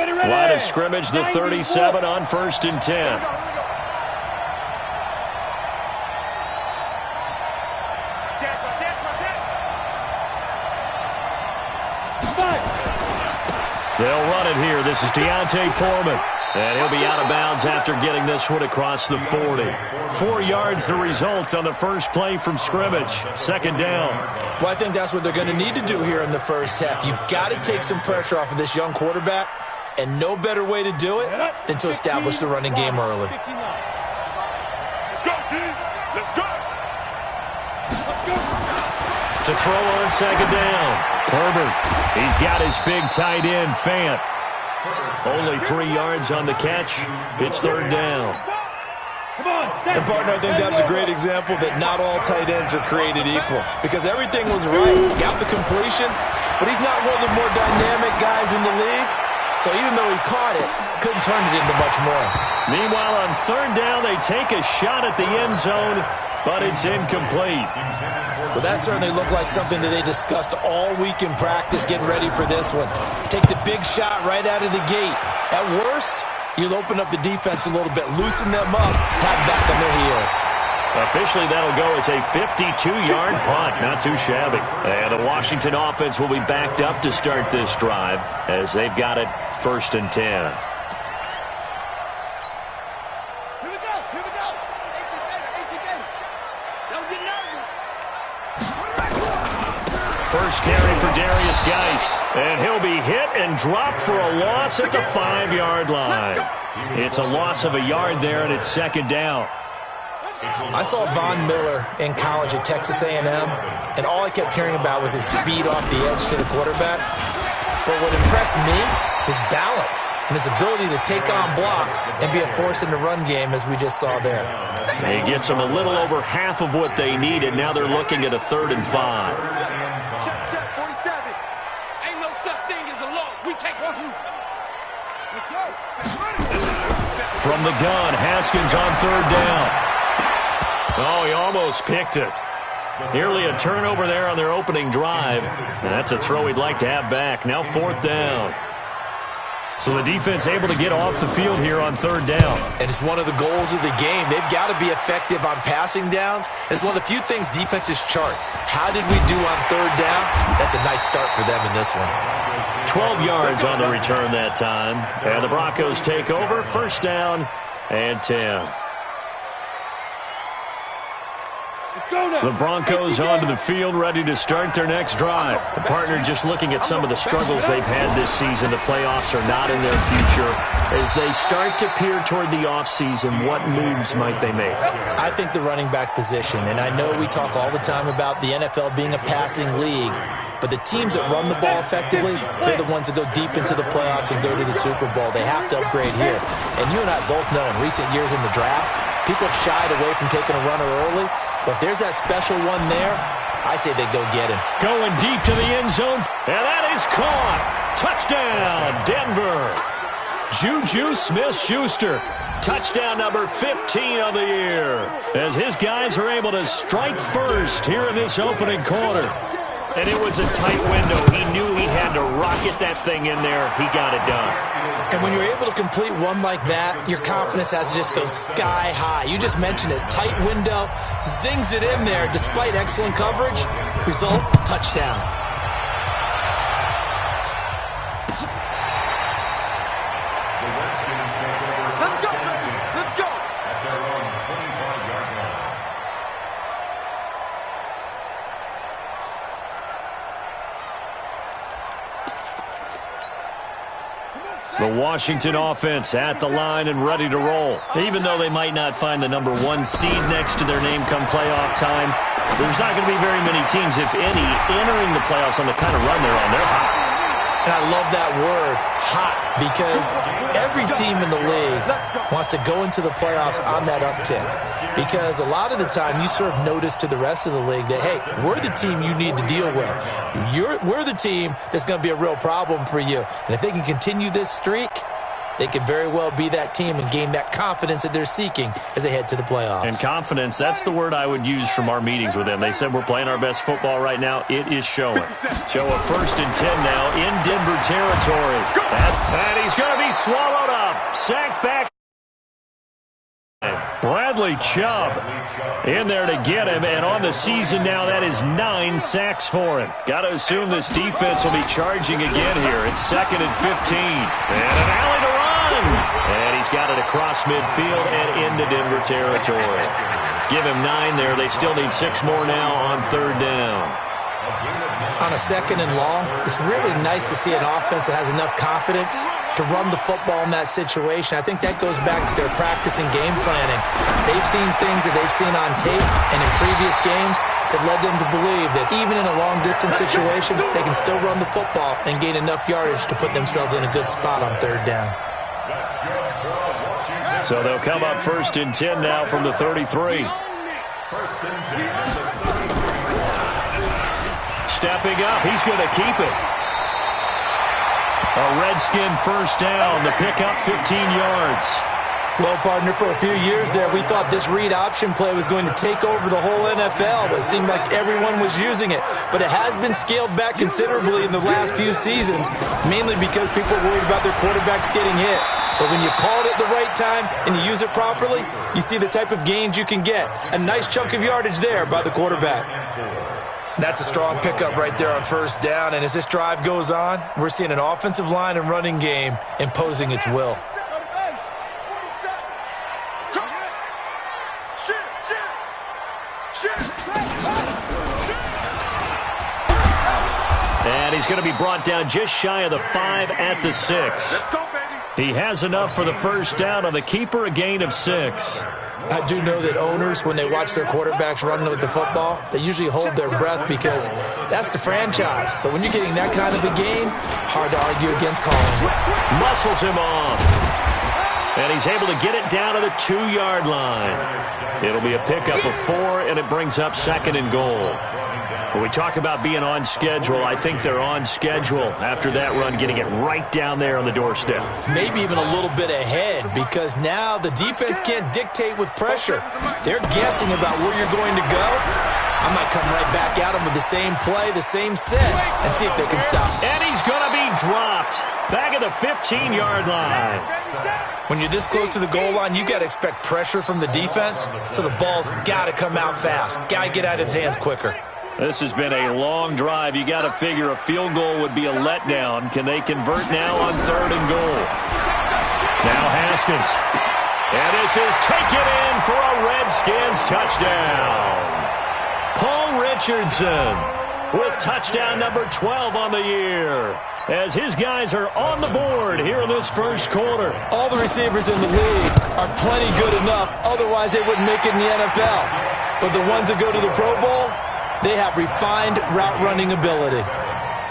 Line of scrimmage, the 37 on 1st and 10. They'll run it here. This is Deontay Foreman. And he'll be out of bounds after getting this one across the 40. 4 yards the result on the first play from scrimmage. 2nd down. Well, I think that's what they're going to need to do here in the first half. You've got to take some pressure off of this young quarterback, and no better way to do it than to establish the running game early. Let's go, dude. Let's go. To throw on 2nd down. Herbert. He's got his big tight end, Fant. Only 3 yards on the catch. It's 3rd down. And, partner, I think that's a great example that not all tight ends are created equal. Because everything was right. Got the completion, but he's not one of the more dynamic guys in the league. So even though he caught it, couldn't turn it into much more. Meanwhile, on 3rd down, they take a shot at the end zone, but it's incomplete. Well, that certainly looked like something that they discussed all week in practice, getting ready for this one. Take the big shot right out of the gate. At worst, you'll open up the defense a little bit, loosen them up, have back on their heels. Officially, that'll go as a 52-yard punt. Not too shabby. And the Washington offense will be backed up to start this drive as they've got it 1st and 10. First carry for Darius Geis. And he'll be hit and dropped for a loss at the 5-yard line. It's a loss of a yard there, and it's 2nd down. I saw Von Miller in college at Texas A&M, and all I kept hearing about was his speed off the edge to the quarterback. But what impressed me, his balance and his ability to take on blocks and be a force in the run game, as we just saw there. He gets them a little over half of what they needed. Now they're looking at a 3rd and 5. Check 47. Ain't no such thing as a loss. We take one. Let's go. From the gun, Haskins on 3rd down. Oh, he almost picked it. Nearly a turnover there on their opening drive. And that's a throw he'd like to have back. Now 4th down. So the defense able to get off the field here on 3rd down. And it's one of the goals of the game. They've got to be effective on passing downs. It's one of the few things defenses chart. How did we do on 3rd down? That's a nice start for them in this one. 12 yards on the return that time. And the Broncos take over. 1st down and 10. The Broncos onto the field, ready to start their next drive. The partner just looking at some of the struggles they've had this season. The playoffs are not in their future. As they start to peer toward the offseason, what moves might they make? I think the running back position, and I know we talk all the time about the NFL being a passing league, but the teams that run the ball effectively, they're the ones that go deep into the playoffs and go to the Super Bowl. They have to upgrade here. And you and I both know in recent years in the draft, people have shied away from taking a runner early. But if there's that special one there, I say they go get him. Going deep to the end zone. And that is caught. Touchdown, Denver. Juju Smith-Schuster. Touchdown number 15 of the year. As his guys are able to strike first here in this opening quarter. And it was a tight window. He knew he had to rocket that thing in there. He got it done. And when you're able to complete one like that, your confidence has to just go sky high. You just mentioned it. Tight window, zings it in there despite excellent coverage. Result, touchdown. Let's go. Let's go. The Washington offense at the line and ready to roll. Even though they might not find the number 1 seed next to their name come playoff time, there's not going to be very many teams, if any, entering the playoffs on the kind of run they're on. They're hot. And I love that word, hot, because every team in the league wants to go into the playoffs on that uptick. Because a lot of the time you serve notice to the rest of the league that, hey, we're the team you need to deal with. We're the team that's going to be a real problem for you. And if they can continue this streak, they could very well be that team and gain that confidence that they're seeking as they head to the playoffs. And confidence, that's the word I would use from our meetings with them. They said we're playing our best football right now. It is showing. So a 1st and 10 now in Denver territory. And he's going to be swallowed up. Sacked back. Bradley Chubb in there to get him, and on the season now, that is 9 sacks for him. Got to assume this defense will be charging again here. It's 2nd and 15. And an alley to run. And he's got it across midfield and into Denver territory. Give him 9 there. They still need 6 more now on 3rd down. On a 2nd and long, it's really nice to see an offense that has enough confidence to run the football in that situation. I think that goes back to their practice and game planning. They've seen things that they've seen on tape and in previous games that led them to believe that even in a long-distance situation, they can still run the football and gain enough yardage to put themselves in a good spot on 3rd down. So they'll come up 1st and 10 now from the 33. Stepping up, he's going to keep it. A Redskin 1st down, the pickup 15 yards. Well, partner, for a few years there, we thought this read option play was going to take over the whole NFL, but it seemed like everyone was using it. But it has been scaled back considerably in the last few seasons, mainly because people are worried about their quarterbacks getting hit. But when you call it at the right time and you use it properly, you see the type of gains you can get. A nice chunk of yardage there by the quarterback. That's a strong pickup right there on 1st down, and as this drive goes on, we're seeing an offensive line and running game imposing its will. And he's going to be brought down just shy of the 5 at the 6. He has enough for the 1st down on the keeper, a gain of 6. I do know that owners, when they watch their quarterbacks running with the football, they usually hold their breath because that's the franchise. But when you're getting that kind of a gain, hard to argue against calling it. Muscles him off. And he's able to get it down to the 2-yard line. It'll be a pickup of 4, and it brings up 2nd and goal. When we talk about being on schedule, I think they're on schedule after that run, getting it right down there on the doorstep. Maybe even a little bit ahead, because now the defense can't dictate with pressure. They're guessing about where you're going to go. I might come right back at them with the same play, the same set, and see if they can stop. And he's going to be dropped back at the 15-yard line. When you're this close to the goal line, you got to expect pressure from the defense, so the ball's got to come out fast. Got to get out of his hands quicker. This has been a long drive. You got to figure a field goal would be a letdown. Can they convert now on 3rd and goal? Now Haskins. And this is taken in for a Redskins touchdown. Paul Richardson with touchdown number 12 on the year, as his guys are on the board here in this 1st quarter. All the receivers in the league are plenty good enough, otherwise they wouldn't make it in the NFL. But the ones that go to the Pro Bowl, they have refined route-running ability.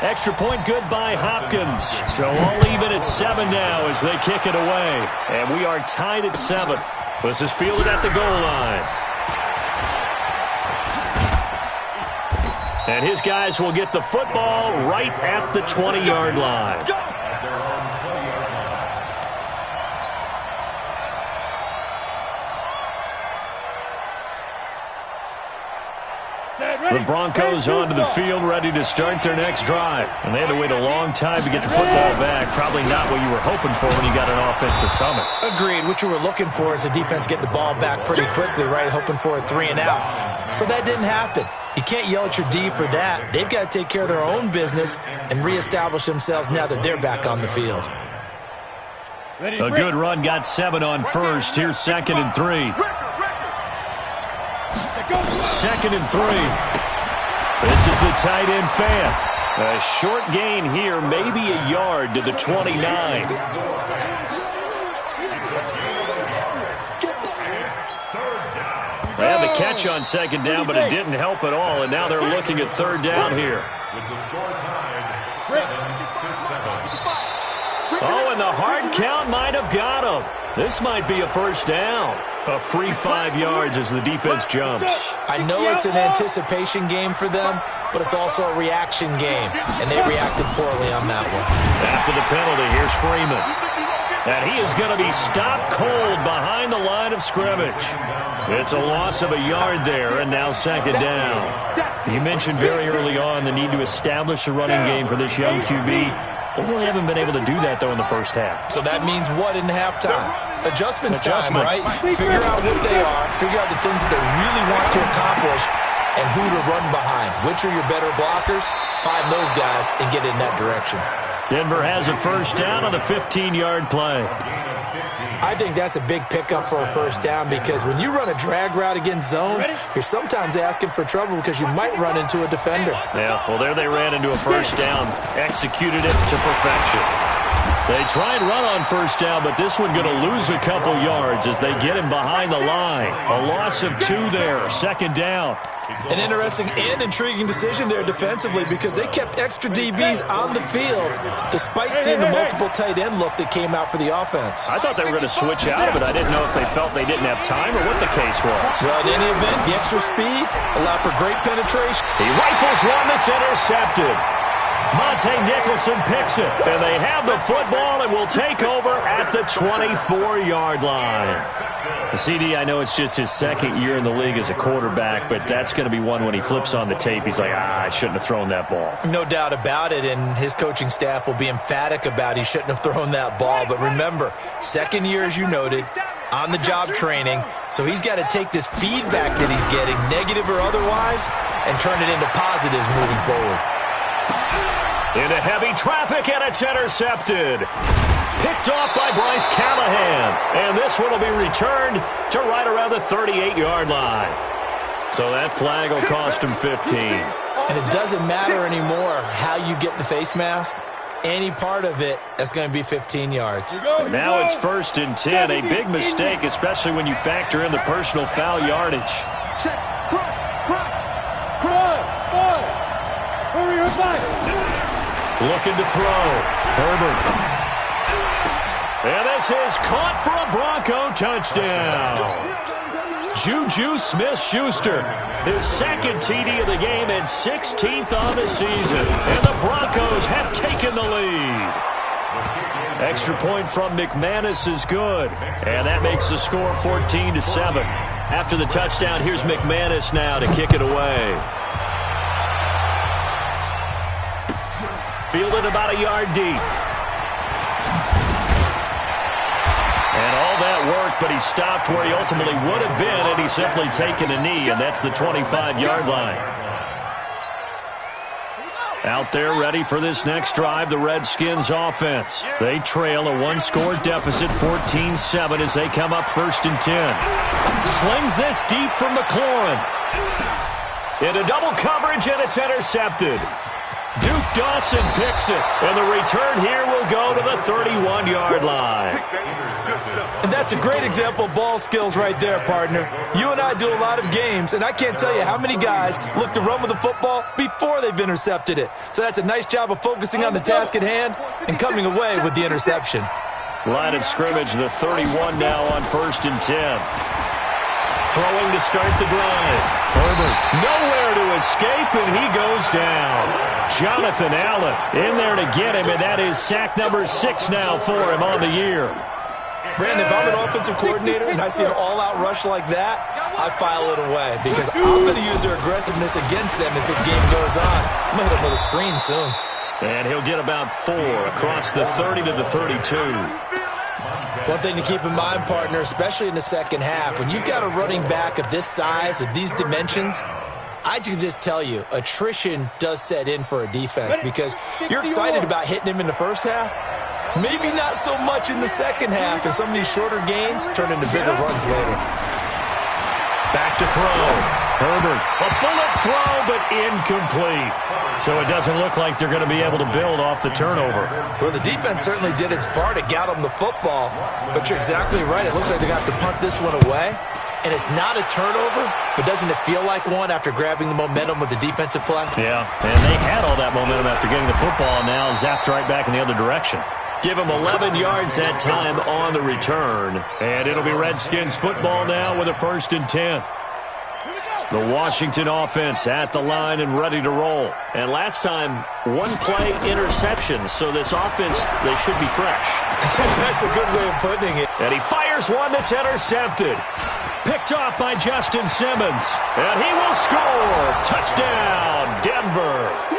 Extra point good by Hopkins. So all even at 7 now as they kick it away. And we are tied at 7. This is fielded at the goal line. And his guys will get the football right at the 20-yard line. The Broncos onto the field, ready to start their next drive. And they had to wait a long time to get the football back. Probably not what you were hoping for when you got an offense that's humming. Agreed. What you were looking for is the defense get the ball back pretty quickly, right? Hoping for a 3 and out. So that didn't happen. You can't yell at your D for that. They've got to take care of their own business and reestablish themselves now that they're back on the field. A good run, got 7 on 1st. Here's 2nd and 3. 2nd and 3. This is the tight end fan. A short gain here, maybe a yard to the 29. They had the catch on 2nd down, but it didn't help at all, and now they're looking at 3rd down here. Oh, and the hard count might have got him. This might be a 1st down. A free 5 yards as the defense jumps. I know it's an anticipation game for them, but it's also a reaction game, and they reacted poorly on that one. After the penalty, here's Freeman. And he is going to be stopped cold behind the line of scrimmage. It's a loss of a yard there, and now second down. You mentioned very early on the need to establish a running game for this young QB. They really haven't been able to do that, though, in the first half. So that means what in halftime? Adjustments time, right? Figure out what they are, figure out the things that they really want to accomplish, and who to run behind. Which are your better blockers? Find those guys and get in that direction. Denver has a first down on the 15-yard play. I think that's a big pickup for a first down because when you run a drag route against zone, you're sometimes asking for trouble because you might run into a defender. Yeah, well, there they ran into a first down, executed it to perfection. They try and run on first down, but this one going to lose a couple yards as they get him behind the line. A loss of 2 there, second down. An interesting and intriguing decision there defensively because they kept extra DBs on the field despite seeing the multiple tight end look that came out for the offense. I thought they were going to switch out of it. I didn't know if they felt they didn't have time or what the case was. Well, in any event, the extra speed allowed for great penetration. He rifles one that's intercepted. Monte Nicholson picks it, and they have the football and will take over at the 24-yard line. The CD, I know it's just his second year in the league as a quarterback, but that's going to be one when he flips on the tape. He's like, I shouldn't have thrown that ball. No doubt about it, and his coaching staff will be emphatic about he shouldn't have thrown that ball. But remember, second year, as you noted, on-the-job training, so he's got to take this feedback that he's getting, negative or otherwise, and turn it into positives moving forward. Into heavy traffic, and it's intercepted. Picked off by Bryce Callahan. And this one will be returned to right around the 38-yard line. So that flag will cost him 15. And it doesn't matter anymore how you get the face mask. Any part of it, that's going to be 15 yards. Now it's 1st and 10. A big mistake, especially when you factor in the personal foul yardage. Check. Crunch. Hurry her back. Looking to throw. Herbert. And this is caught for a Bronco touchdown. Juju Smith-Schuster, his second TD of the game and 16th on the season. And the Broncos have taken the lead. Extra point from McManus is good. And that makes the score 14-7. After the touchdown, here's McManus now to kick it away. Fielded about a yard deep. And all that work, but he stopped where he ultimately would have been, and he's simply taken a knee, and that's the 25-yard line. Out there ready for this next drive, the Redskins offense. They trail a one-score deficit, 14-7, as they come up 1st and 10. Slings this deep from McLaurin. Into double coverage, and it's intercepted. Duke Dawson picks it, and the return here will go to the 31-yard line. And that's a great example of ball skills right there, partner. You and I do a lot of games, and I can't tell you how many guys look to run with the football before they've intercepted it. So that's a nice job of focusing on the task at hand and coming away with the interception. Line of scrimmage, the 31 now on 1st and 10. Throwing to start the drive. Herbert nowhere to escape, and he goes down. Jonathan Allen in there to get him, and that is sack number 6 now for him on the year. Brandon, if I'm an offensive coordinator and I see an all-out rush like that, I file it away because I'm going to use their aggressiveness against them as this game goes on. I'm going to hit him with a screen soon. And he'll get about 4 across the 30 to the 32. One thing to keep in mind, partner, especially in the second half, when you've got a running back of this size, of these dimensions, I can just tell you, attrition does set in for a defense because you're excited about hitting him in the first half. Maybe not so much in the second half, and some of these shorter gains turn into bigger runs later. Back to throw. Herbert, a bullet throw, but incomplete. So it doesn't look like they're going to be able to build off the turnover. Well, the defense certainly did its part. It got them the football, but you're exactly right. It looks like they're going to have to punt this one away. And it's not a turnover, but doesn't it feel like one after grabbing the momentum with the defensive play? Yeah, and they had all that momentum after getting the football, and now zapped right back in the other direction. Give him 11 yards that time on the return. And it'll be Redskins football now with a 1st and 10. The Washington offense at the line and ready to roll. And last time, one play interception. So this offense, they should be fresh. That's a good way of putting it. And he fires one that's intercepted. Picked off by Justin Simmons. And he will score. Touchdown, Denver.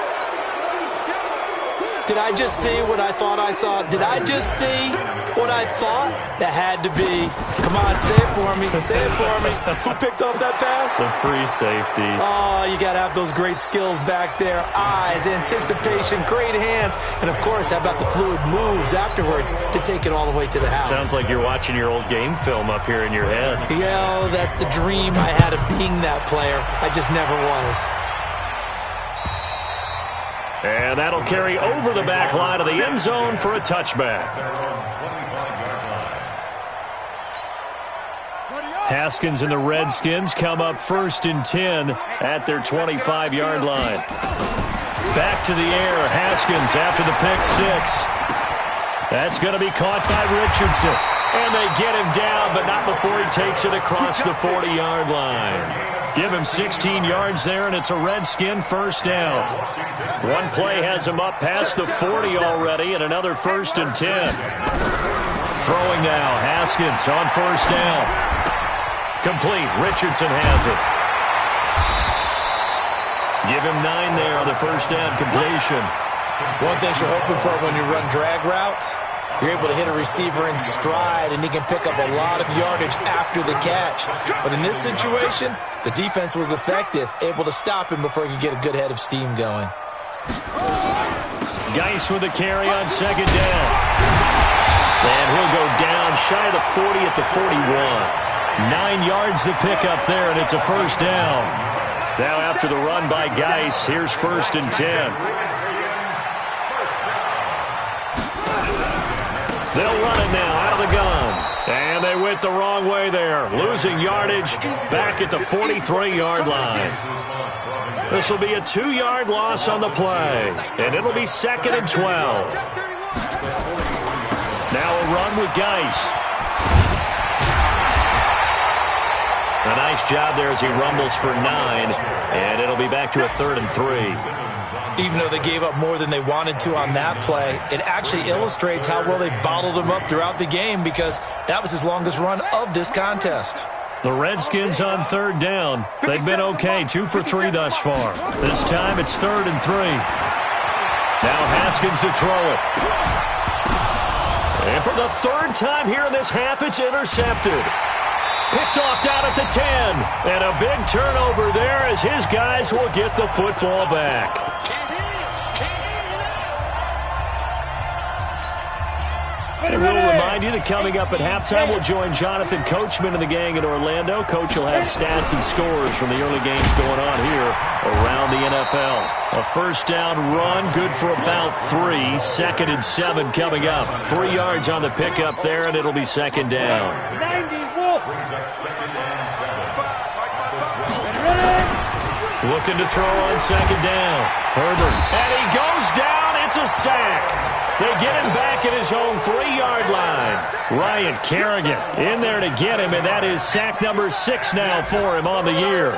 Did I just see what I thought I saw? Did I just see what I thought? That had to be. Come on, say it for me. Say it for me. Who picked up that pass? The free safety. Oh, you got to have those great skills back there. Eyes, anticipation, great hands. And, of course, how about the fluid moves afterwards to take it all the way to the house? Sounds like you're watching your old game film up here in your head. Yeah, that's the dream I had of being that player. I just never was. And that'll carry over the back line of the end zone for a touchback. Haskins and the Redskins come up 1st and 10 at their 25-yard line. Back to the air, Haskins after the pick six. That's going to be caught by Richardson. And they get him down, but not before he takes it across the 40-yard line. Give him 16 yards there, and it's a Redskin first down. One play has him up past the 40 already, and another 1st and 10. Throwing now, Haskins on 1st down. Complete, Richardson has it. Give him 9 there on the 1st down completion. One thing you're hoping for when you run drag routes, you're able to hit a receiver in stride, and he can pick up a lot of yardage after the catch. But in this situation, the defense was effective, able to stop him before he could get a good head of steam going. Geis with a carry on 2nd down. And he'll go down shy of the 40 at the 41. 9 yards to pick up there, and it's a 1st down. Now after the run by Geis, here's 1st and 10. They'll run it now out of the gun. And they went the wrong way there. Losing yardage back at the 43-yard line. This will be a 2-yard loss on the play. And it'll be 2nd and 12. Now a run with Geis. A nice job there as he rumbles for 9. And it'll be back to a 3rd and 3. Even though they gave up more than they wanted to on that play, it actually illustrates how well they bottled him up throughout the game, because that was his longest run of this contest. The Redskins on 3rd down. They've been okay, 2 for 3 thus far. This time it's 3rd and 3. Now Haskins to throw it. And for the 3rd time here in this half, it's intercepted. Picked off down at the 10. And a big turnover there as his guys will get the football back. And we'll remind you that coming up at halftime, we'll join Jonathan Coachman and the gang in Orlando. Coach will have stats and scores from the early games going on here around the NFL. A 1st down run, good for about 3. 2nd and 7 coming up. 3 yards on the pickup there, and it'll be 2nd down. Looking to throw on 2nd down. Herbert. And he goes down. It's a sack. They get him back at his own 3-yard line. Ryan Kerrigan in there to get him, and that is sack number 6 now for him on the year.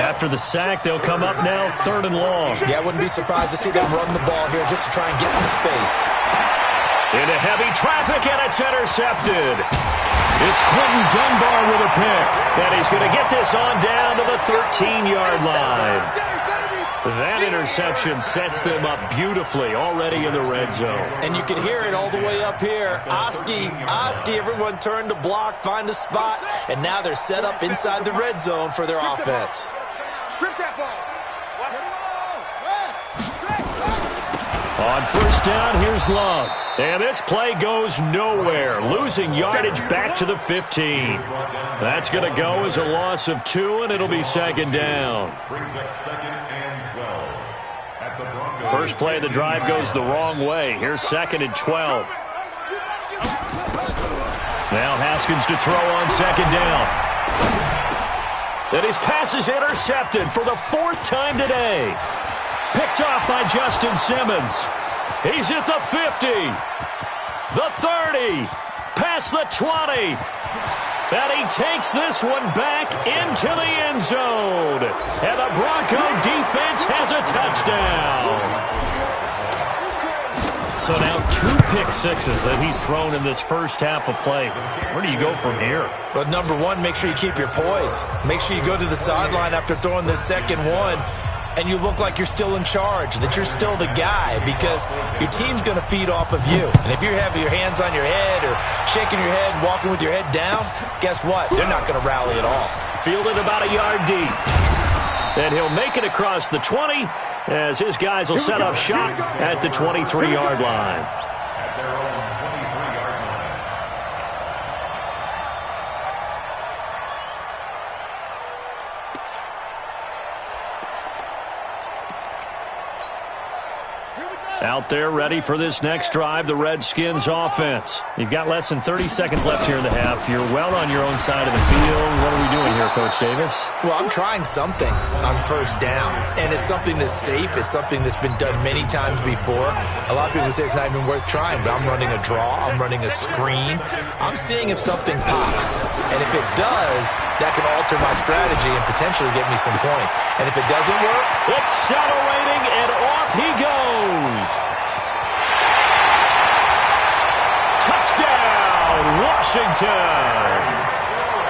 After the sack, they'll come up now 3rd and long. Yeah, I wouldn't be surprised to see them run the ball here just to try and get some space. Into heavy traffic, and it's intercepted. It's Quentin Dunbar with a pick, and he's going to get this on down to the 13-yard line. That interception sets them up beautifully already in the red zone. And you can hear it all the way up here. Oski, everyone turned to block, find a spot, and now they're set up inside the red zone for their offense. Strip that ball. On 1st down, here's Love. And this play goes nowhere. Losing yardage back to the 15. That's going to go as a loss of 2, and it'll be 2nd down. First play of the drive goes the wrong way. Here's 2nd and 12. Now Haskins to throw on 2nd down. And his pass is intercepted for the 4th time today. Picked off by Justin Simmons. He's at the 50, the 30, past the 20. And he takes this one back into the end end zone. And the Bronco defense has a touchdown. So now 2 pick sixes that he's thrown in this first half of play. Where do you go from here? Well, number one, make sure you keep your poise. Make sure you go to the sideline after throwing this second one, and you look like you're still in charge, that you're still the guy, because your team's going to feed off of you. And if you're having your hands on your head or shaking your head and walking with your head down, guess what? They're not going to rally at all. Fielded about a yard deep. And he'll make it across the 20 as his guys will set up shop at the 23-yard line. Out there ready for this next drive, the Redskins offense. You've got less than 30 seconds left here in the half. You're well on your own side of the field. What are we doing here, Coach Davis? Well, I'm trying something on first down, and it's something that's safe. It's something that's been done many times before. A lot of people say it's not even worth trying, but I'm running a draw. I'm running a screen. I'm seeing if something pops, and if it does, that can alter my strategy and potentially get me some points. And if it doesn't work, accelerating, and off he goes. Touchdown, Washington.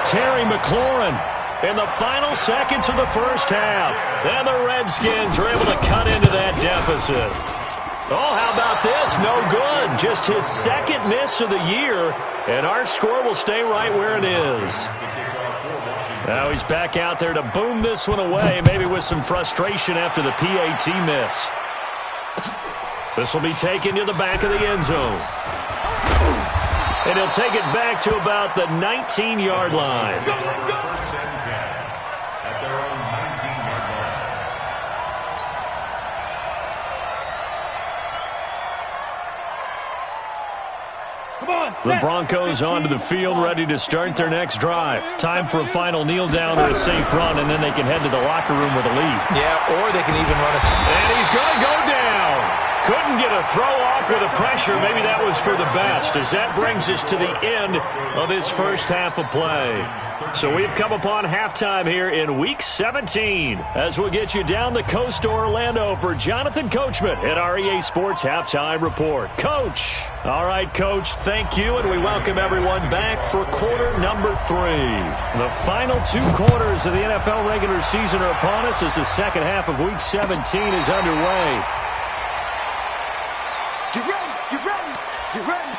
Terry McLaurin in the final seconds of the first half. And the Redskins are able to cut into that deficit. Oh, how about this? No good. Just his second miss of the year, and our score will stay right where it is. Now he's back out there to boom this one away, maybe with some frustration after the PAT miss. This will be taken to the back of the end zone. And he'll take it back to about the 19-yard line. The Broncos onto the field, ready to start their next drive. Time for a final kneel down or a safe run, and then they can head to the locker room with a lead. Yeah, or they can even run a... And he's going to go down. Couldn't get a throw off with the pressure. Maybe that was for the best, as that brings us to the end of this first half of play. So we've come upon halftime here in Week 17, as we'll get you down the coast to Orlando for Jonathan Coachman at our EA Sports Halftime Report. Coach. All right, Coach, thank you, and we welcome everyone back for quarter number 3. The final 2 quarters of the NFL regular season are upon us as the second half of Week 17 is underway. Get ready, get ready, get ready.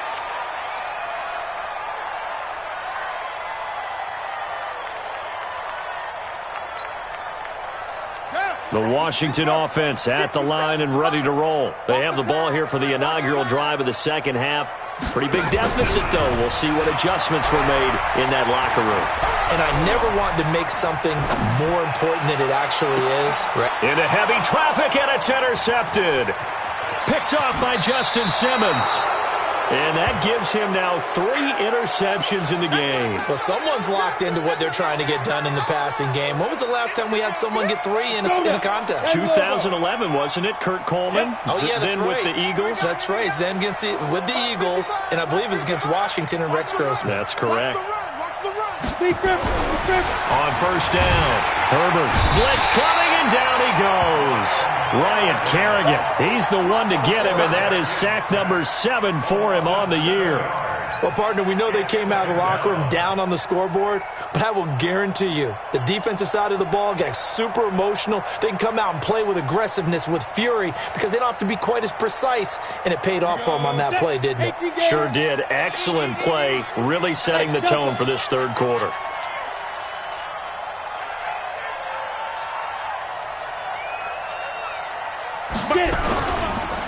The Washington offense at the line and ready to roll. They have the ball here for the inaugural drive of the second half. Pretty big deficit, though. We'll see what adjustments were made in that locker room. And I never wanted to make something more important than it actually is. Into heavy traffic, and it's intercepted. Picked off by Justin Simmons. And that gives him now 3 interceptions in the game. Well, someone's locked into what they're trying to get done in the passing game. When was the last time we had someone get 3 in a contest? 2011, wasn't it? Kurt Coleman? Oh, yeah, that's then right. with the Eagles? That's right. Then with the Eagles, and I believe it's against Washington and Rex Grossman. That's correct. Watch the run. Big Griffin. On first down, Herbert. Blitz coming, and down he goes. Ryan Kerrigan, he's the one to get him, and that is sack number 7 for him on the year. Well, partner, we know they came out of the locker room down on the scoreboard, but I will guarantee you the defensive side of the ball got super emotional. They can come out and play with aggressiveness, with fury, because they don't have to be quite as precise, and it paid off for them on that play, didn't it? Sure did. Excellent play, really setting the tone for this third quarter.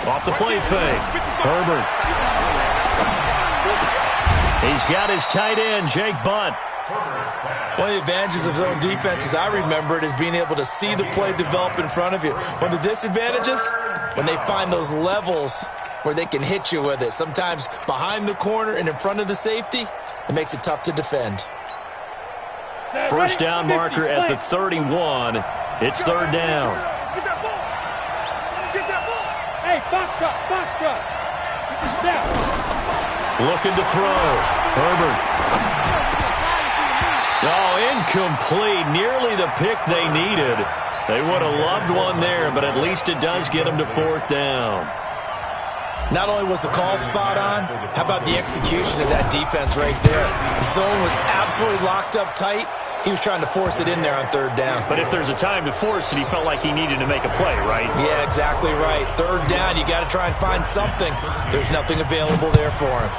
Off the play fake. Herbert. He's got his tight end, Jake Bunt. One of the advantages of zone defense, as I remember it, is being able to see the play develop in front of you. One of the disadvantages, when they find those levels where they can hit you with it, sometimes behind the corner and in front of the safety, it makes it tough to defend. First down marker at the 31. It's third down. Get that ball. Get that ball. Hey, box truck. Looking to throw. Herbert. Oh, incomplete. Nearly the pick they needed. They would have loved one there, but at least it does get them to 4th down. Not only was the call spot on, how about the execution of that defense right there? The zone was absolutely locked up tight. He was trying to force it in there on 3rd down. But if there's a time to force it, he felt like he needed to make a play, right? Yeah, exactly right. 3rd down, you got to try and find something. There's nothing available there for him.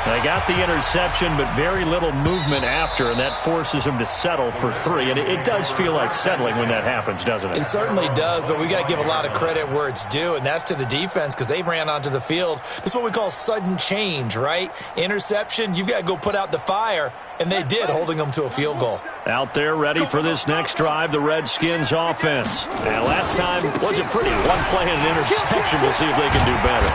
They got the interception, but very little movement after, and that forces him to settle for 3. And it does feel like settling when that happens, doesn't it? It certainly does, but we got to give a lot of credit where it's due, and that's to the defense because they ran onto the field. This is what we call sudden change, right? Interception, you've got to go put out the fire, and they did, holding them to a field goal. Out there ready for this next drive, the Redskins offense. And last time wasn't pretty. One play and an interception. We'll see if they can do better.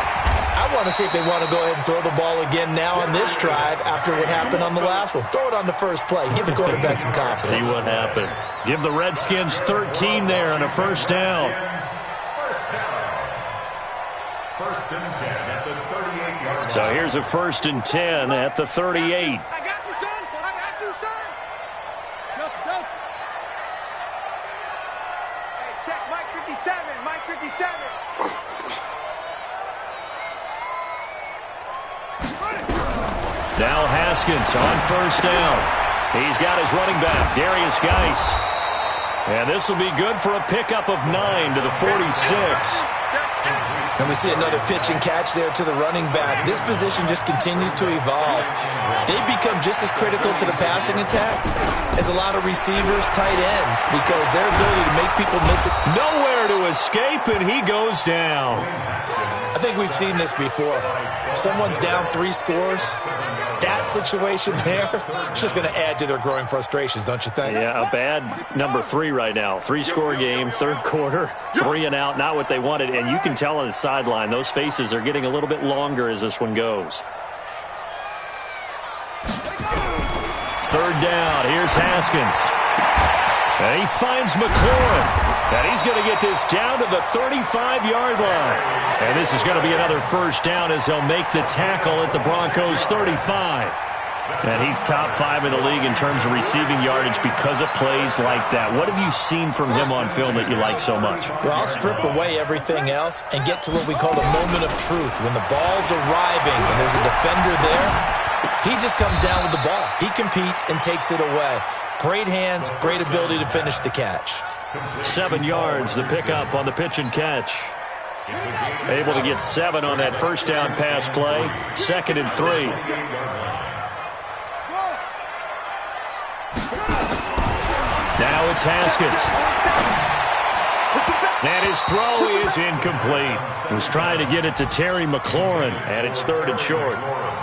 I want to see if they want to go ahead and throw the ball again now on this drive after what happened on the last one. Throw it on the first play. Give the quarterback some confidence. See what happens. Give the Redskins 13 there on a 1st down. First and 10 at the 38-yard line. So here's a 1st and 10 at the 38. I got you, son. I got you, son. Go. Hey, check Mike 57. Mike 57. Now Haskins on 1st down. He's got his running back, Darius Geis. And this will be good for a pickup of 9 to the 46. And we see another pitch and catch there to the running back. This position just continues to evolve. They become just as critical to the passing attack as a lot of receivers, tight ends, because their ability to make people miss it. Nowhere to escape, and he goes down. I think we've seen this before. If someone's down 3 scores, that situation there, it's just going to add to their growing frustrations, don't you think? Yeah, a bad number 3 right now. 3-score game, 3rd quarter, 3 and out, not what they wanted. And you can tell on the sideline, those faces are getting a little bit longer as this one goes. 3rd down, here's Haskins. And he finds McLaurin. And he's going to get this down to the 35-yard line. And this is going to be another 1st down as they'll make the tackle at the Broncos 35. And he's top 5 in the league in terms of receiving yardage because of plays like that. What have you seen from him on film that you like so much? Well, I'll strip away everything else and get to what we call the moment of truth. When the ball's arriving and there's a defender there, he just comes down with the ball. He competes and takes it away. Great hands, great ability to finish the catch. 7 yards, the pickup on the pitch and catch. Able to get 7 on that 1st down pass play. 2nd and 3. Now it's Haskins. And his throw is incomplete. He was trying to get it to Terry McLaurin, and it's 3rd and short.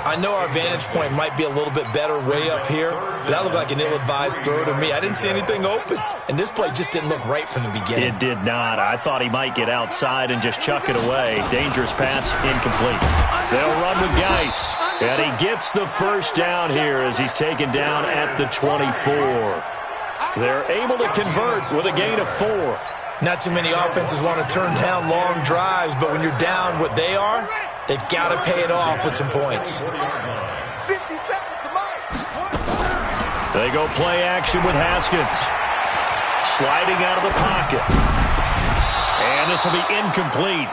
I know our vantage point might be a little bit better way up here, but that looked like an ill-advised throw to me. I didn't see anything open, and this play just didn't look right from the beginning. It did not. I thought he might get outside and just chuck it away. Dangerous pass, incomplete. They'll run with Geis, and he gets the 1st down here as he's taken down at the 24. They're able to convert with a gain of 4. Not too many offenses want to turn down long drives, but when you're down what they are, they've got to pay it off with some points. 50 seconds to Mike. They go play action with Haskins. Sliding out of the pocket. And this will be incomplete.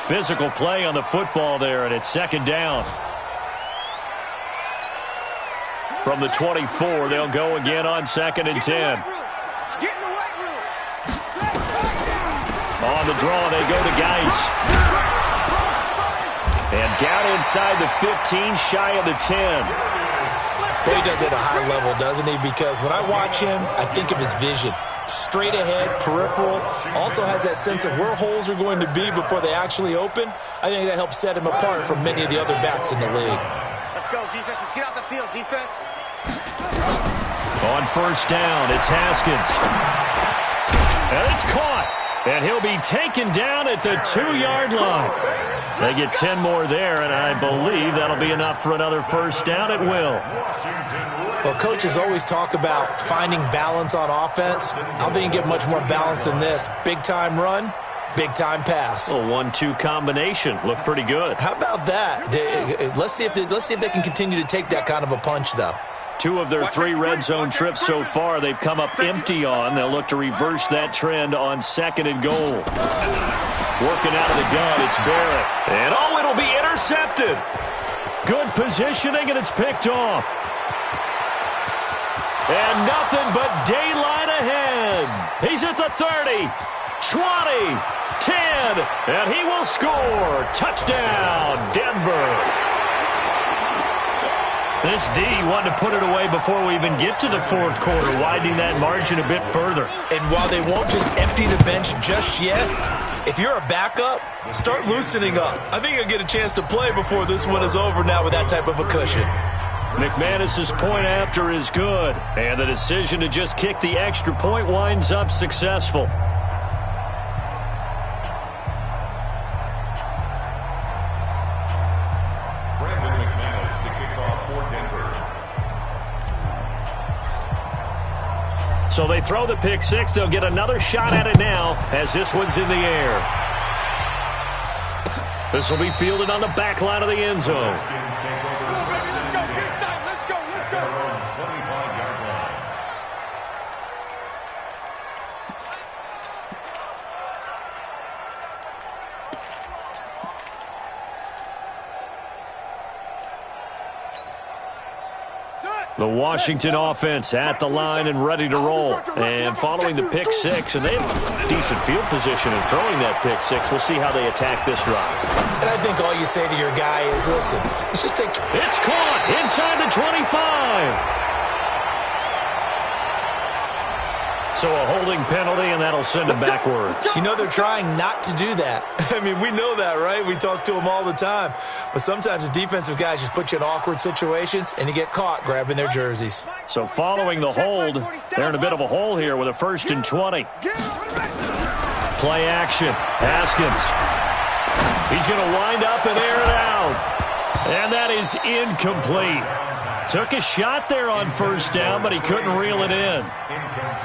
Physical play on the football there, and it's 2nd down. From the 24, they'll go again on 2nd and 10. On the draw, they go to Geis. And down inside the 15, shy of the 10. Well, he does it at a high level, doesn't he? Because when I watch him, I think of his vision. Straight ahead, peripheral. Also has that sense of where holes are going to be before they actually open. I think that helps set him apart from many of the other backs in the league. Let's go, defense. Let's get out the field, defense. On 1st down, it's Haskins. And it's caught. And he'll be taken down at the 2-yard line. They get 10 more there, and I believe that'll be enough for another 1st down at will. Well, coaches always talk about finding balance on offense. I don't think you get much more balance than this. Big-time run, big-time pass. A 1-2 combination. Looked pretty good. How about that? Let's see if they can continue to take that kind of a punch, though. 2 of their 3 red zone trips so far, they've come up empty on. They'll look to reverse that trend on 2nd and goal. Working out of the gun, it's Barrett. And it'll be intercepted. Good positioning, and it's picked off. And nothing but daylight ahead. He's at the 30, 20, 10, and he will score. Touchdown, Denver. This D wanted to put it away before we even get to the 4th quarter, widening that margin a bit further. And while they won't just empty the bench just yet, if you're a backup, start loosening up. I think you'll get a chance to play before this one is over now with that type of a cushion. McManus's point after is good, and the decision to just kick the extra point winds up successful. So they throw the pick 6. They'll get another shot at it now as this one's in the air. This will be fielded on the back line of the end zone. The Washington offense at the line and ready to roll. And following the pick 6, and they have decent field position in throwing that pick 6. We'll see how they attack this drive. And I think all you say to your guy is, listen, let's just take... It's caught inside the 25. So a holding penalty, and that'll send him backwards. You know they're trying not to do that. I mean, we know that, right? We talk to them all the time. But sometimes the defensive guys just put you in awkward situations, and you get caught grabbing their jerseys. So following the hold, they're in a bit of a hole here with a 1st and 20. Play action. Haskins. He's going to wind up and air it out. And that is incomplete. Took a shot there on 1st down, but he couldn't reel it in.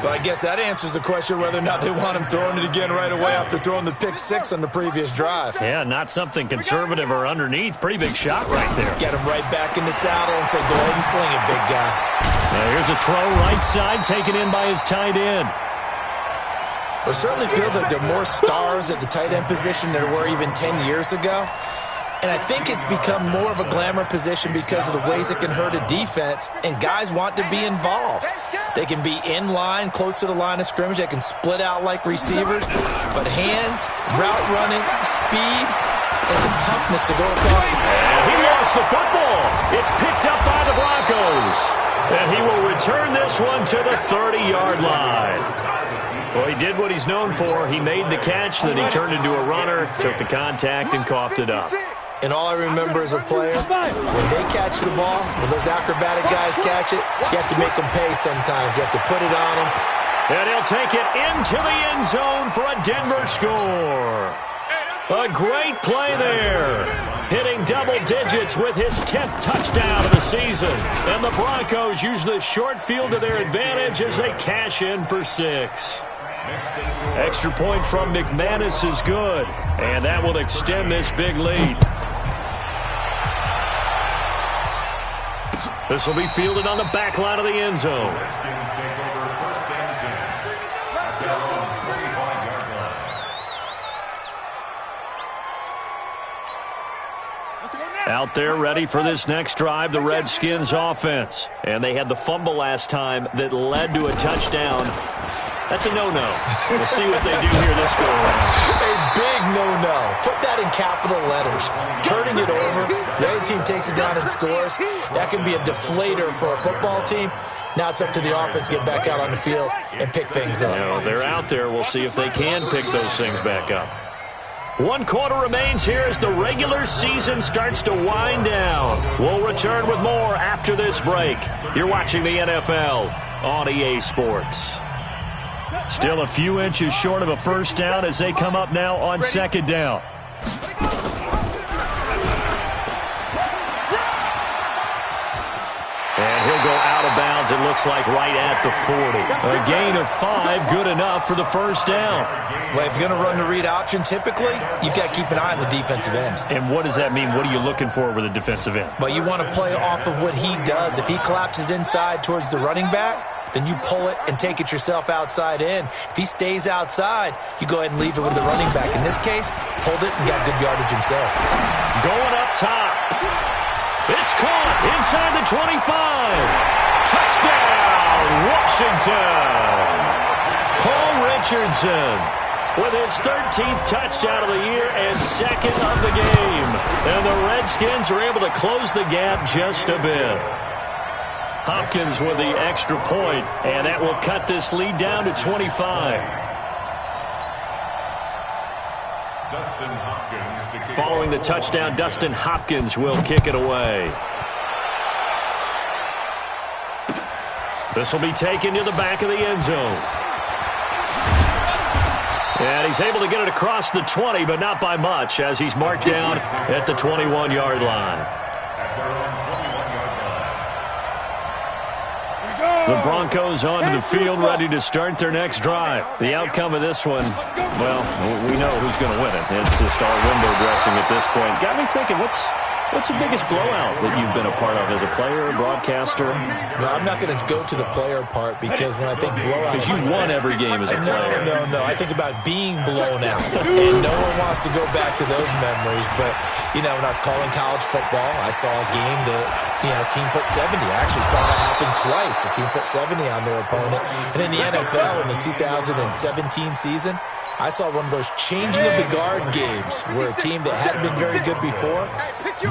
But I guess that answers the question whether or not they want him throwing it again right away after throwing the pick 6 on the previous drive. Yeah, not something conservative or underneath. Pretty big shot right there. Get him right back in the saddle and say, go ahead and sling it, big guy. Now here's a throw right side, taken in by his tight end. It certainly feels like there are more stars at the tight end position than there were even 10 years ago. And I think it's become more of a glamour position because of the ways it can hurt a defense, and guys want to be involved. They can be in line, close to the line of scrimmage. They can split out like receivers. But hands, route running, speed, and some toughness to go across. And he lost the football. It's picked up by the Broncos. And he will return this one to the 30-yard line. Well, he did what he's known for. He made the catch, then he turned into a runner, took the contact, and coughed it up. And all I remember as a player, when they catch the ball, when those acrobatic guys catch it, you have to make them pay sometimes. You have to put it on them. And he'll take it into the end zone for a Denver score. A great play there. Hitting double digits with his 10th touchdown of the season. And the Broncos use the short field to their advantage as they cash in for 6. Extra point from McManus is good. And that will extend this big lead. This will be fielded on the back line of the end zone. Out there ready for this next drive, the Redskins offense. And they had the fumble last time that led to a touchdown. That's a no-no. We'll see what they do here this go around. A big no-no. Put that in capital letters. Turning it over, the other team takes it down and scores. That can be a deflator for a football team. Now it's up to the offense to get back out on the field and pick things up. You know, they're out there. We'll see if they can pick those things back up. 1 quarter remains here as the regular season starts to wind down. We'll return with more after this break. You're watching the NFL on EA Sports. Still a few inches short of a 1st down as they come up now on 2nd down. And he'll go out of bounds, and it looks like right at the 40. A gain of 5, good enough for the first down. Well, if you're going to run the read option, typically, you've got to keep an eye on the defensive end. And what does that mean? What are you looking for with a defensive end? Well, you want to play off of what he does. If he collapses inside towards the running back, then you pull it and take it yourself outside in. If he stays outside, you go ahead and leave it with the running back. In this case, pulled it and got good yardage himself. Going up top. It's caught inside the 25. Touchdown, Washington. Paul Richardson with his 13th touchdown of the year and second of the game. And the Redskins are able to close the gap just a bit. Hopkins with the extra point, and that will cut this lead down to 25. Dustin Hopkins to kick. Following the touchdown, Dustin Hopkins will kick it away. This will be taken to the back of the end zone. And he's able to get it across the 20, but not by much, as he's marked down at the 21-yard line. The Broncos onto the field, ready to start their next drive. The outcome of this one, well, we know who's going to win it. It's just our window dressing at this point. Got me thinking, what's the biggest blowout that you've been a part of as a player, a broadcaster? No, I'm not going to go to the player part because when I think blowout... Because you won every game as a player. No. I think about being blown out. And no one wants to go back to those memories. But, you know, when I was calling college football, I saw a game that, you know, a team put 70. I actually saw it happen twice. A team put 70 on their opponent. And in the NFL, in the 2017 season, I saw one of those changing of the guard games where a team that hadn't been very good before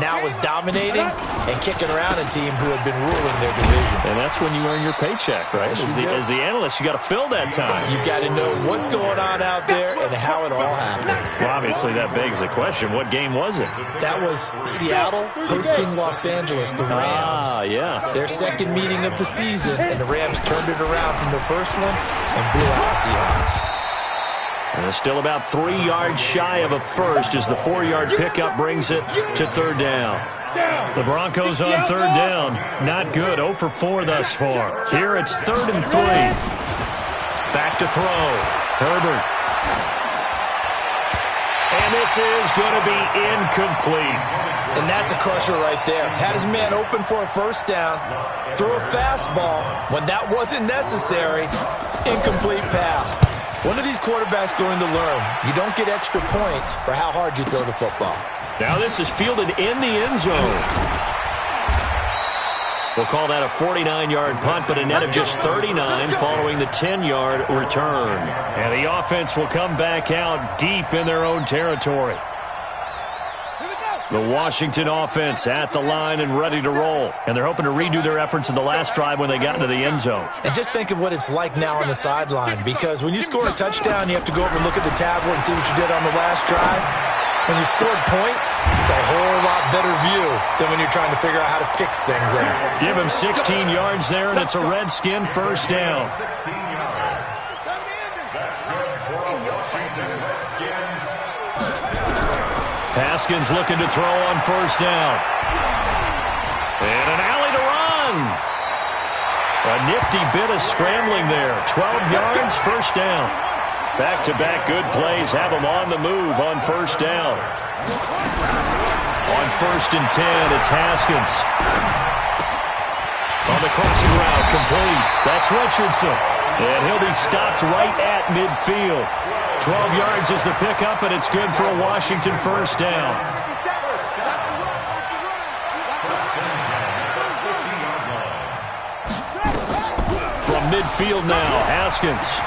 now was dominating and kicking around a team who had been ruling their division. And that's when you earn your paycheck, right? As the analyst, you got to fill that time. You've got to know what's going on out there and how it all happened. Well, obviously, that begs the question, what game was it? That was Seattle hosting Los Angeles, the Rams. Ah, yeah. Their second meeting of the season, and the Rams turned it around from their first one and blew out the Seahawks. And it's still about 3 yards shy of a first as the 4-yard pickup brings it to third down. The Broncos on third down. Not good. 0 for 4 thus far. Here it's 3rd and 3. Back to throw. Herbert. And this is going to be incomplete. And that's a crusher right there. Had his man open for a first down. Threw a fastball when that wasn't necessary. Incomplete pass. When are these quarterbacks going to learn? You don't get extra points for how hard you throw the football. Now this is fielded in the end zone. We'll call that a 49-yard punt, but a net of just 39 following the 10-yard return. And the offense will come back out deep in their own territory. The Washington offense at the line and ready to roll. And they're hoping to redo their efforts in the last drive when they got into the end zone. And just think of what it's like now on the sideline. Because when you score a touchdown, you have to go over and look at the tablet and see what you did on the last drive. When you scored points, it's a whole lot better view than when you're trying to figure out how to fix things there. Give him 16 yards there, and it's a Redskin first down. 16 yards. That's good for the Washington Redskins. Haskins looking to throw on first down. And an alley to run. A nifty bit of scrambling there. 12 yards, first down. Back-to-back good plays have them on the move on first down. On 1st and 10, it's Haskins. On the crossing route, complete. That's Richardson. And he'll be stopped right at midfield. 12 yards is the pickup, and it's good for a Washington first down. From midfield now, Haskins.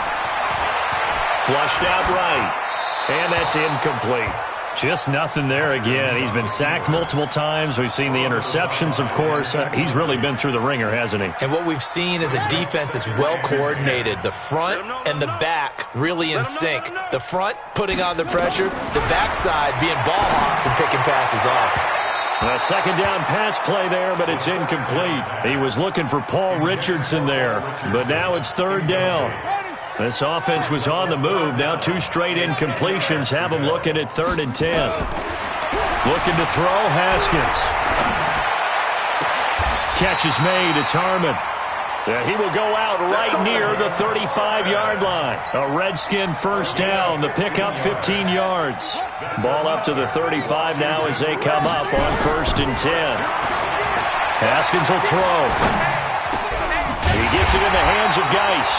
Flushed out right, and that's incomplete. Just nothing there again. He's been sacked multiple times. We've seen the interceptions, of course. He's really been through the ringer, hasn't he? And what we've seen is a defense that's well coordinated. The front and the back really in sync. The front putting on the pressure, the backside being ball hawks and picking passes off. A second down pass play there, but it's incomplete. He was looking for Paul Richardson there, but now it's third down. This offense was on the move. Now 2 straight incompletions have them looking at 3rd and 10. Looking to throw, Haskins. Catch is made. It's Harmon. And he will go out right near the 35-yard line. A Redskin first down. The pickup 15 yards. Ball up to the 35 now as they come up on 1st and 10. Haskins will throw. He gets it in the hands of Geis.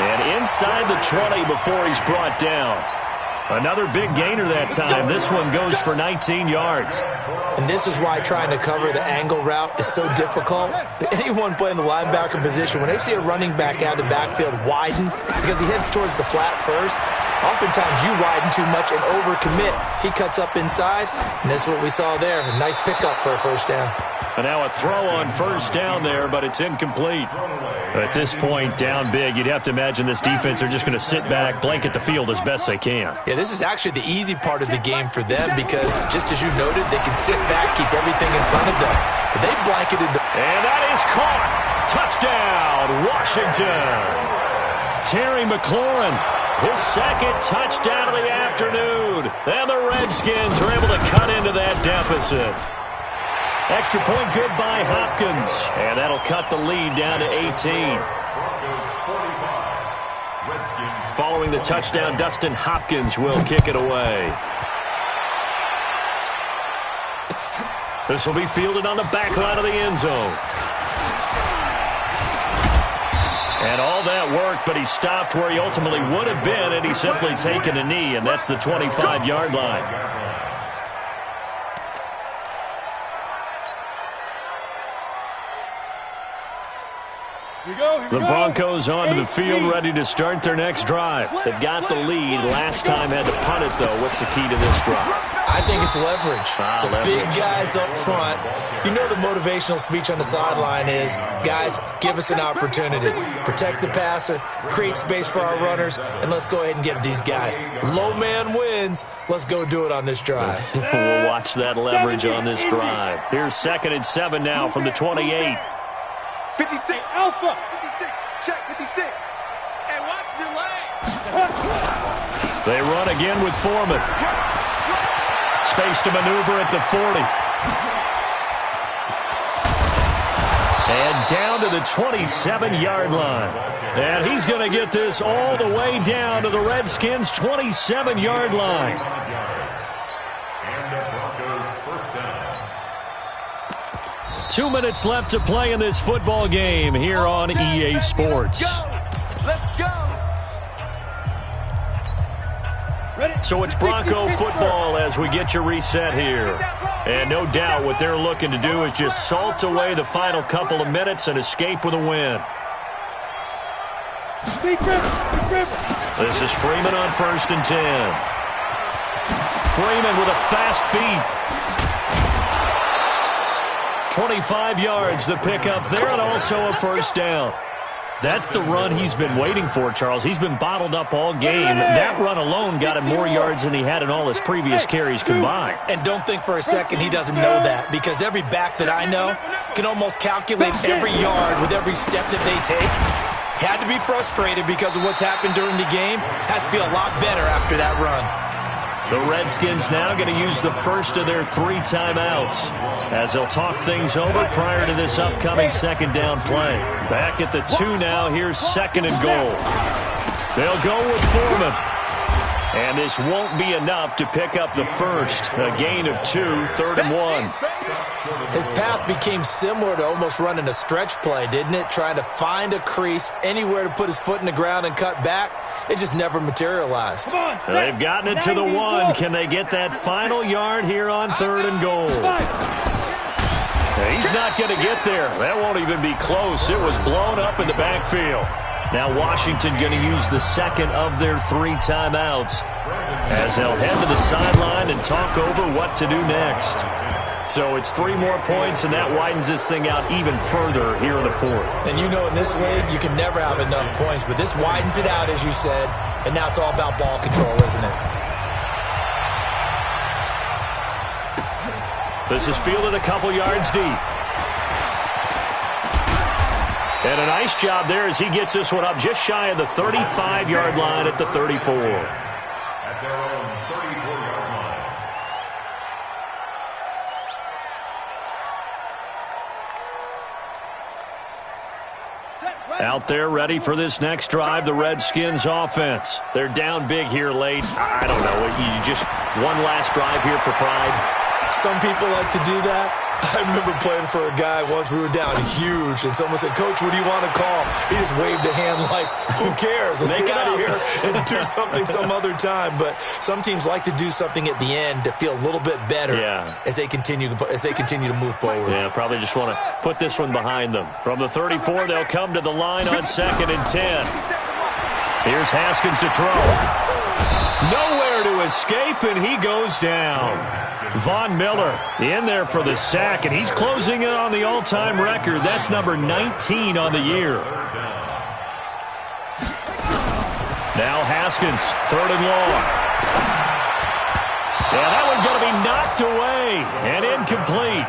And inside the 20 before he's brought down. Another big gainer that time. This one goes for 19 yards. And this is why trying to cover the angle route is so difficult. Anyone playing the linebacker position, when they see a running back out of the backfield widen because he heads towards the flat first, oftentimes you widen too much and overcommit. He cuts up inside, and that's what we saw there. A nice pickup for a first down. And now a throw on first down there, but it's incomplete. At this point, down big, you'd have to imagine this defense are just going to sit back, blanket the field as best they can. Yeah, this is actually the easy part of the game for them because, just as you noted, they can sit back, keep everything in front of them. But they blanketed the... And that is caught. Touchdown, Washington. Terry McLaurin, his second touchdown of the afternoon. And the Redskins are able to cut into that deficit. Extra point good by Hopkins. And that'll cut the lead down to 18. Following the touchdown, Dustin Hopkins will kick it away. This will be fielded on the back line of the end zone. And all that worked, but he stopped where he ultimately would have been, and he's simply taken a knee, and that's the 25-yard line. The Broncos onto the field, ready to start their next drive. They've got the lead. Last time had to punt it, though. What's the key to this drive? I think it's leverage. Big guys up front. You know the motivational speech on the sideline is, guys, give us an opportunity. Protect the passer, create space for our runners, and let's go ahead and get these guys. Low man wins. Let's go do it on this drive. We'll watch that leverage on this drive. Here's 2nd and 7 now from the 28. 56 Alpha. 56. Check 56. And watch your lane. They run again with Foreman. Space to maneuver at the 40. And down to the 27-yard line. And he's going to get this all the way down to the Redskins' 27-yard line. And the Broncos first down. 2 minutes left to play in this football game here on EA Sports. Let's go. So it's Bronco football as we get you reset here. And no doubt what they're looking to do is just salt away the final couple of minutes and escape with a win. This is Freeman on 1st and 10. Freeman with a fast feet. 25 yards the pickup there, and also a first down. That's the run he's been waiting for, Charles. He's been bottled up all game. That run alone got him more yards than he had in all his previous carries combined. And don't think for a second he doesn't know that, because every back that I know can almost calculate every yard with every step that they take. Had to be frustrated because of what's happened during the game. Has to feel a lot better after that run. The Redskins now going to use the first of their 3 timeouts as they'll talk things over prior to this upcoming second down play. Back at the 2 now. Here's 2nd and goal. They'll go with Foreman. And this won't be enough to pick up the first. A gain of 2, 3rd and 1. His path became similar to almost running a stretch play, didn't it? Trying to find a crease, anywhere to put his foot in the ground and cut back. It just never materialized. They've gotten it to the 1. Can they get that final yard here on 3rd and goal? He's not going to get there. That won't even be close. It was blown up in the backfield. Now Washington going to use the second of their 3 timeouts as they'll head to the sideline and talk over what to do next. So it's 3 more points, and that widens this thing out even further here in the 4th. And you know in this league, you can never have enough points, but this widens it out, as you said, and now it's all about ball control, isn't it? This is fielded a couple yards deep. And a nice job there as he gets this one up just shy of the 35-yard line at the 34. At their own 34-yard line. Set Out there ready for this next drive, the Redskins offense. They're down big here late. I don't know. You just one last drive here for pride. Some people like to do that. I remember playing for a guy once. We were down huge, and someone said, "Coach, what do you want to call?" He just waved a hand like, who cares? Let's get out of here and do something some other time. But some teams like to do something at the end to feel a little bit better as they continue to move forward. Yeah, probably just want to put this one behind them. From the 34, they'll come to the line on 2nd and 10. Here's Haskins to throw. Nowhere to escape, and he goes down. Von Miller in there for the sack, and he's closing in on the all-time record. That's number 19 on the year. Now Haskins, 3rd and long. Yeah, that one's going to be knocked away and incomplete.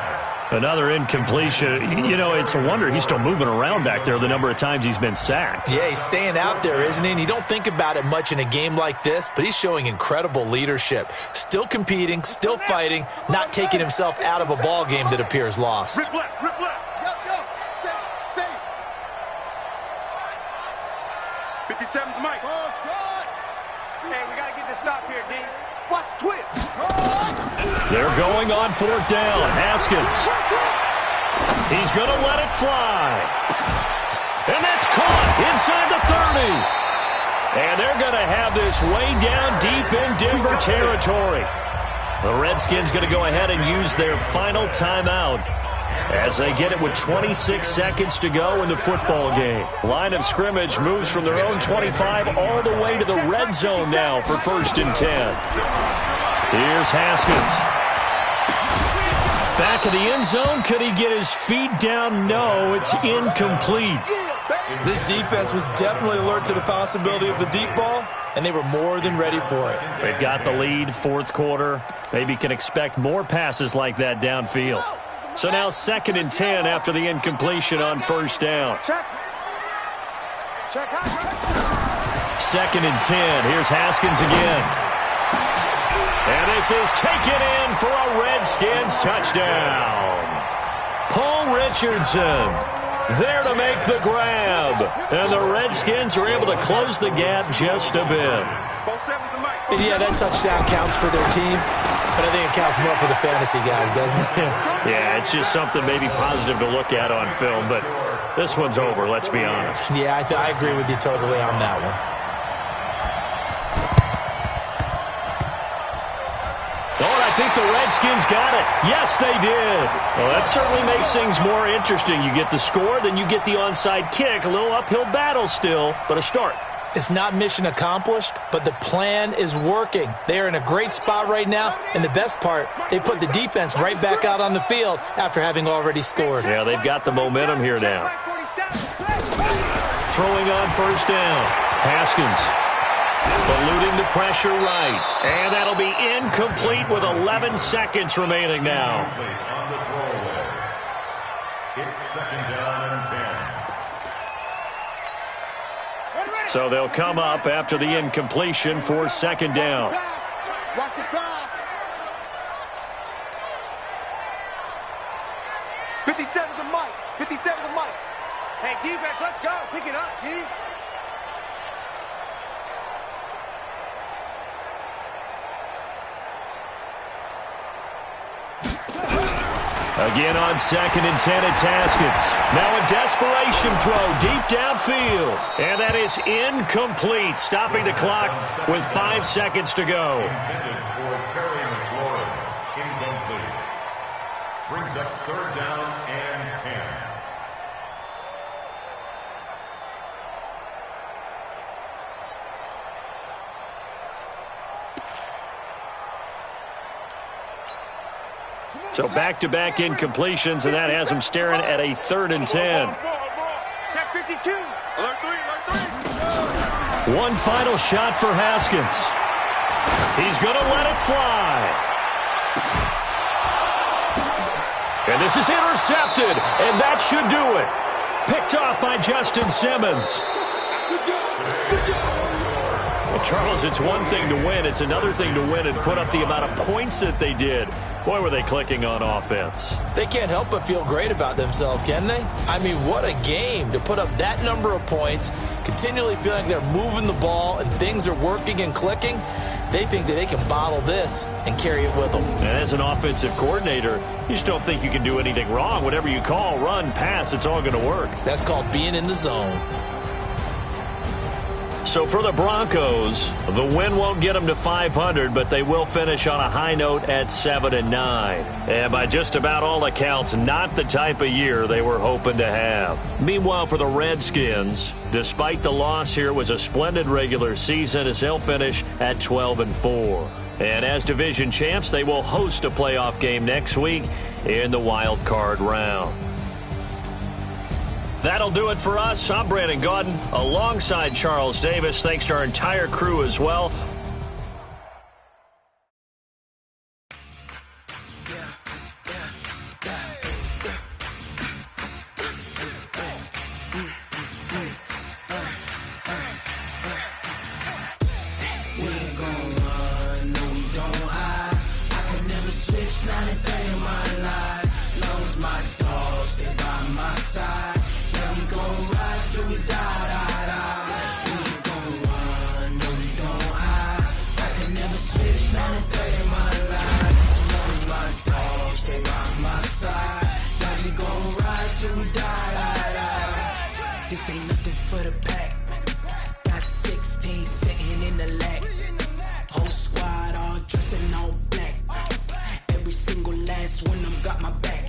Another incompletion. You know, it's a wonder he's still moving around back there the number of times he's been sacked. Yeah, he's staying out there, isn't he? And you don't think about it much in a game like this, but he's showing incredible leadership. Still competing, still fighting, not taking himself out of a ball game that appears lost. Rip left, rip left. Yo, save. 57's Mike. Hey, we got to get this stop here, D. Watch twist. They're going on 4th down. Haskins. He's going to let it fly. And that's caught inside the 30. And they're going to have this way down deep in Denver territory. The Redskins going to go ahead and use their final timeout as they get it with 26 seconds to go in the football game. Line of scrimmage moves from their own 25 all the way to the red zone now for 1st and 10. Here's Haskins. Back of the end zone. Could he get his feet down? No, it's incomplete. This defense was definitely alert to the possibility of the deep ball, and they were more than ready for it. They've got the lead, 4th quarter. Maybe can expect more passes like that downfield. So now 2nd and 10 after the incompletion on 1st down. Check. 2nd and 10. Here's Haskins again. And this is taken in for a Redskins touchdown. Paul Richardson there to make the grab. And the Redskins are able to close the gap just a bit. And yeah, that touchdown counts for their team, but I think it counts more for the fantasy guys, doesn't it? Yeah, it's just something maybe positive to look at on film, but this one's over, let's be honest. Yeah, I agree with you totally on that one. I think the Redskins got it. Yes, they did. Well, that certainly makes things more interesting. You get the score, then you get the onside kick. A little uphill battle still, but a start. It's not mission accomplished, but the plan is working. They are in a great spot right now, and the best part, they put the defense right back out on the field after having already scored. Yeah, they've got the momentum here now. Throwing on 1st down. Haskins eluding the pressure right. And that'll be incomplete with 11 seconds remaining now. It's 2nd down and 10. So they'll come up after the incompletion for 2nd down. Watch the pass. 57 to Mike. 57 to Mike. Hey, defense, let's go. Pick it up, D. Again on 2nd and 10, it's Haskins. Now a desperation throw deep downfield. And that is incomplete, stopping the clock with 5 seconds to go. Intended for Terry McLaurin. Incomplete. Brings up 3rd down and 10. So back-to-back incompletions, and that has him staring at a 3rd and 10. Check 52. Alert 3. One final shot for Haskins. He's going to let it fly. And this is intercepted, and that should do it. Picked off by Justin Simmons. Charles, it's one thing to win. It's another thing to win and put up the amount of points that they did. Boy, were they clicking on offense. They can't help but feel great about themselves, can they? I mean, what a game to put up that number of points, continually feeling like they're moving the ball and things are working and clicking. They think that they can bottle this and carry it with them. And as an offensive coordinator, you just don't think you can do anything wrong. Whatever you call, run, pass, it's all going to work. That's called being in the zone. So for the Broncos, the win won't get them to 500, but they will finish on a high note at 7-9. And by just about all accounts, not the type of year they were hoping to have. Meanwhile, for the Redskins, despite the loss here, was a splendid regular season as they'll finish at 12-4. And as division champs, they will host a playoff game next week in the wild card round. That'll do it for us. I'm Brandon Gaudin alongside Charles Davis. Thanks to our entire crew as well. This ain't nothing for the pack. Got 16 sitting in the lap. Whole squad all dressing all black. Every single last one of them got my back.